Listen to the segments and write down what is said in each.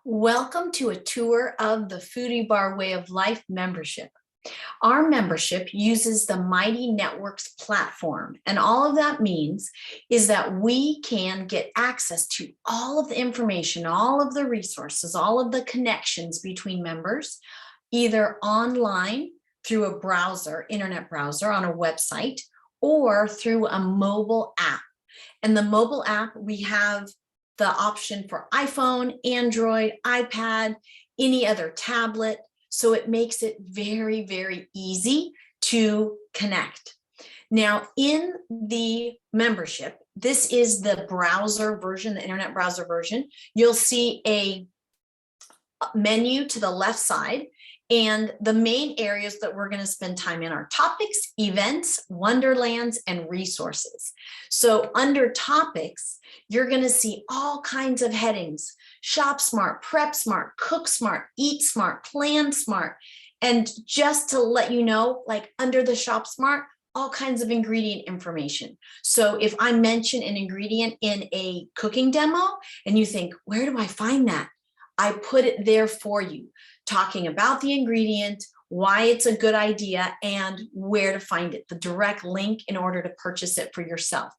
Welcome to a tour of the Foodie Bar Way of Life membership. Our membership uses the Mighty Networks platform, and all of that means is that we can get access to all of the information, all of the resources, all of the connections between members, either online through a browser, internet browser on a website, or through a mobile app. And the mobile app, we have the option for iPhone, Android, iPad, any other tablet. So it makes it very, very easy to connect. Now, in the membership, this is the browser version, the internet browser version. You'll see a menu to the left side. And the main areas that we're going to spend time in are topics, events, wonderlands, and resources. So under topics, you're going to see all kinds of headings: Shop Smart, Prep Smart, Cook Smart, Eat Smart, Plan Smart. And just to let you know, like under the Shop Smart, all kinds of ingredient information. So if I mention an ingredient in a cooking demo and you think, where do I find that? I put it there for you, talking about the ingredient, why it's a good idea, and where to find it, the direct link in order to purchase it for yourself.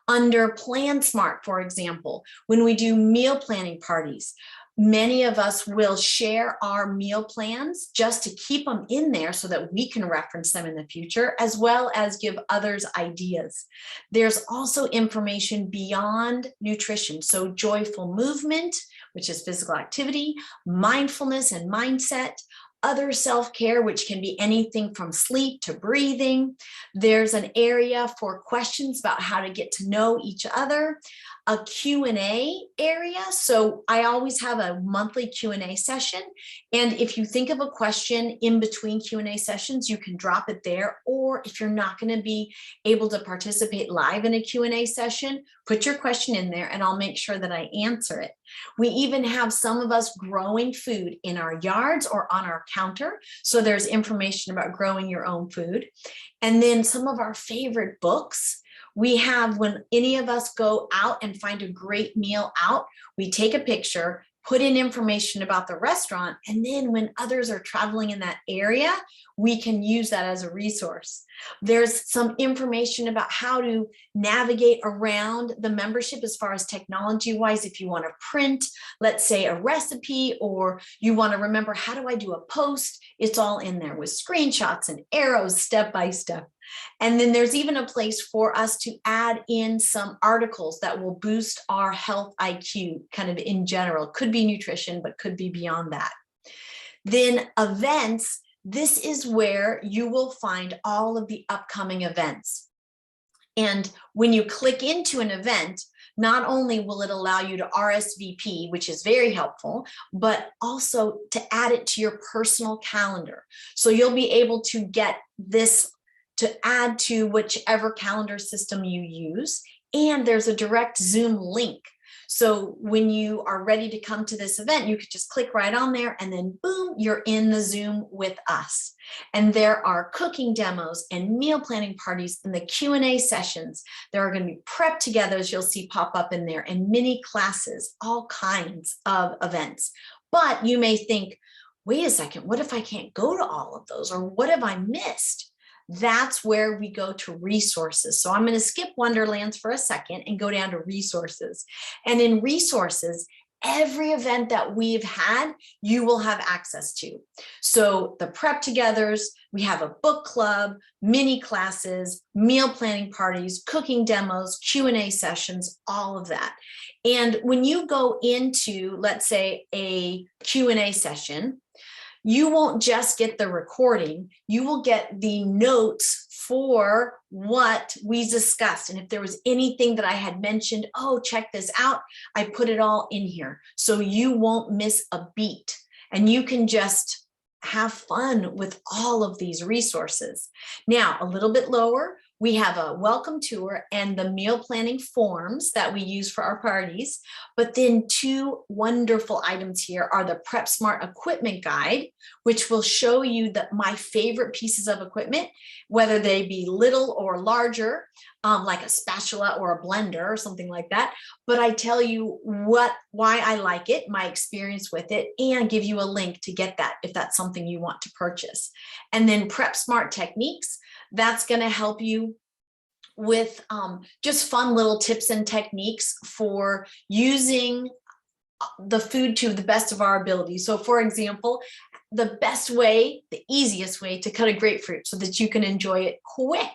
Under Plan Smart, for example, when we do meal planning parties, many of us will share our meal plans just to keep them in there so that we can reference them in the future, as well as give others ideas. There's also information beyond nutrition. So joyful movement, which is physical activity, mindfulness and mindset, other self-care, which can be anything from sleep to breathing. There's an area for questions about how to get to know each other, a Q&A area. So I always have a monthly Q&A session. And if you think of a question in between Q&A sessions, you can drop it there. Or if you're not going to be able to participate live in a Q&A session, put your question in there and I'll make sure that I answer it. We even have some of us growing food in our yards or on our counter. So there's information about growing your own food. And then some of our favorite books. We have, when any of us go out and find a great meal out, we take a picture, put in information about the restaurant, and then when others are traveling in that area, we can use that as a resource. There's some information about how to navigate around the membership as far as technology-wise. If you want to print, let's say, a recipe, or you want to remember, how do I do a post? It's all in there with screenshots and arrows step by step. And then there's even a place for us to add in some articles that will boost our health IQ kind of in general. Could be nutrition, but could be beyond that. Then events, this is where you will find all of the upcoming events. And when you click into an event, not only will it allow you to RSVP, which is very helpful, but also to add it to your personal calendar. So you'll be able to get this to add to whichever calendar system you use. And there's a direct Zoom link. So when you are ready to come to this event, you could just click right on there and then boom, you're in the Zoom with us. And there are cooking demos and meal planning parties and the Q&A sessions. There are going to be prep togethers you'll see pop up in there, and mini classes, all kinds of events. But you may think, wait a second, what if I can't go to all of those? Or what have I missed? That's where we go to resources. So I'm going to skip Wonderlands for a second and go down to resources. And in resources, every event that we've had, you will have access to. So the prep togethers, we have a book club, mini classes, meal planning parties, cooking demos, Q&A sessions, all of that. And when you go into, let's say, a Q&A session, you won't just get the recording, you will get the notes for what we discussed. And if there was anything that I had mentioned, oh, check this out, I put it all in here. So you won't miss a beat and you can just have fun with all of these resources. Now, a little bit lower, we have a welcome tour and the meal planning forms that we use for our parties. But then two wonderful items here are the Prep Smart Equipment Guide, which will show you my favorite pieces of equipment, whether they be little or larger. like a spatula or a blender or something like that. But I tell you why I like it, my experience with it, and give you a link to get that if that's something you want to purchase. And then Prep Smart Techniques, that's going to help you with just fun little tips and techniques for using the food to the best of our ability. So for example, the best way, the easiest way to cut a grapefruit so that you can enjoy it quick.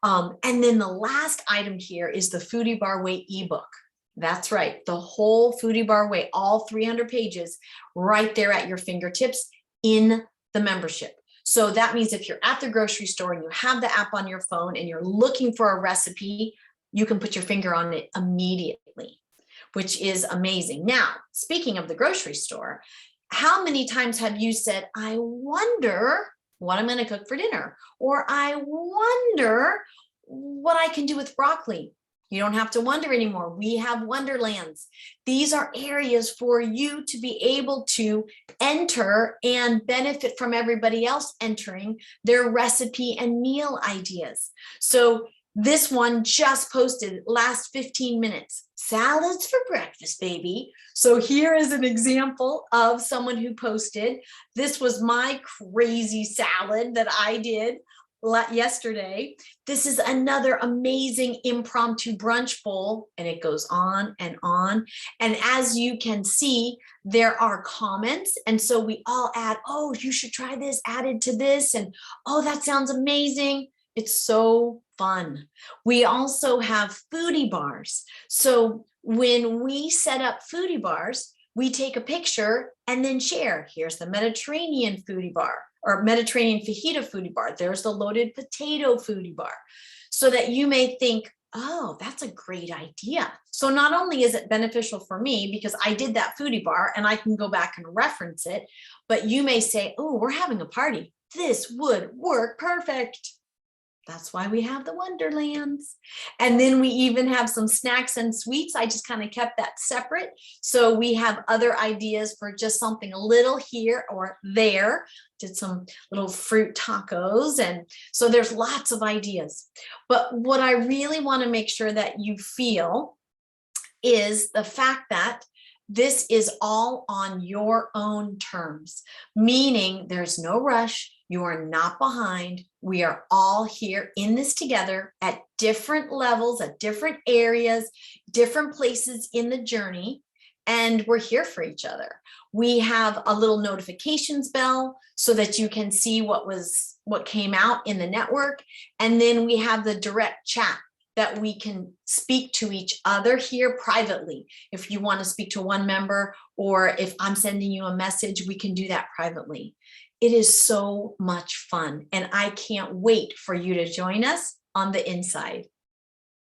And then the last item here is the Foodie Bar Way ebook. That's right, the whole Foodie Bar Way, all 300 pages right there at your fingertips in the membership. So that means if you're at the grocery store and you have the app on your phone and you're looking for a recipe, you can put your finger on it immediately, which is amazing. Now, speaking of the grocery store, how many times have you said, I wonder what I'm going to cook for dinner? Or I wonder what I can do with broccoli. You don't have to wonder anymore. We have Wonderlands. These are areas for you to be able to enter and benefit from everybody else entering their recipe and meal ideas. So this one just posted last 15 minutes, salads for breakfast, baby. So here is an example of someone who posted. This was my crazy salad that I did yesterday. This is another amazing impromptu brunch bowl, and it goes on and on. And as you can see, there are comments. And so we all add, oh, you should try this, added to this. And oh, that sounds amazing. It's so fun. We also have foodie bars. So when we set up foodie bars, we take a picture and then share. Here's the Mediterranean foodie bar or Mediterranean fajita foodie bar. There's the loaded potato foodie bar. So that you may think, oh, that's a great idea. So not only is it beneficial for me because I did that foodie bar and I can go back and reference it, but you may say, oh, we're having a party. This would work perfect. That's why we have the Wonderlands. And then we even have some snacks and sweets. I just kind of kept that separate. So we have other ideas for just something a little here or there. Did some little fruit tacos. And so there's lots of ideas. But what I really want to make sure that you feel is the fact that this is all on your own terms, meaning there's no rush. You are not behind. We are all here in this together at different levels, at different areas, different places in the journey, and we're here for each other. We have a little notifications bell so that you can see what came out in the network. And then we have the direct chat that we can speak to each other here privately. If you want to speak to one member, or if I'm sending you a message, we can do that privately. It is so much fun, and I can't wait for you to join us on the inside.